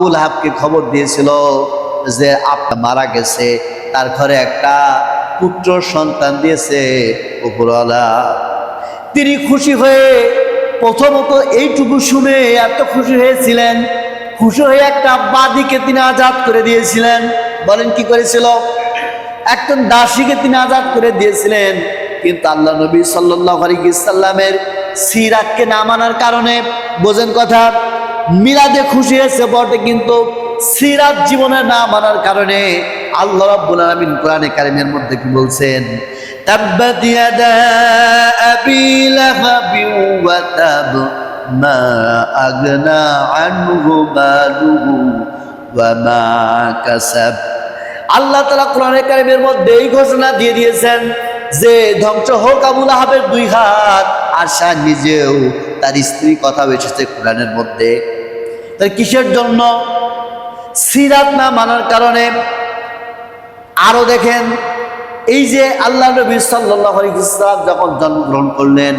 আবু লাহাবকে খবর দিয়েছিল যে আপনি মারা গেছে, তার ঘরে একটা পুত্র সন্তান দিয়েছে উপরওয়ালা। তিনি খুশি হয়ে প্রথমত এইটুকু শুনে এত খুশি হয়েছিলেন, খুশি হয়ে একটা বাদীকে তিনি আজাদ করে দিয়েছিলেন। বলেন কি করেছিল? একজন দাসীকে তিনি আজাদ করে দিয়েছিলেন। কিন্তু আল্লাহ নবী সাল্লাল্লাহু আলাইহি ওয়াসাল্লামের সিরাতকে না মানার কারণে, বোঝেন কথা, মিলাদে খুশি হয়েছে বটে কিন্তু সিরাত জীবনে না মানার কারণে আল্লাহ রাব্বুল আলামিন কোরআনে কারীমের মধ্যে কি বলছেন? তাব্বাত ইয়াদা আবি লাহাবি ওয়া তাব মা আগনা আনহু মালুহু ওয়া মা কাসাব। আল্লাহ তাআলা কোরআনে কারীমের মধ্যে এই ঘোষণা দিয়ে দিয়েছেন যে ধ্বংস হোক আবু লাহাবের দুই হাত, আর সে নিজেও, তার স্ত্রী, কথা এসেছে কোরআনের মধ্যে। তাই কিসের জন্য? সিরাত না মানার কারণে। আরো দেখেন, এই যে আল্লাহ নবী সাল্লাল্লাহু আলাইহি ওয়াসাল্লাম যখন জন্মগ্রহণ করলেন,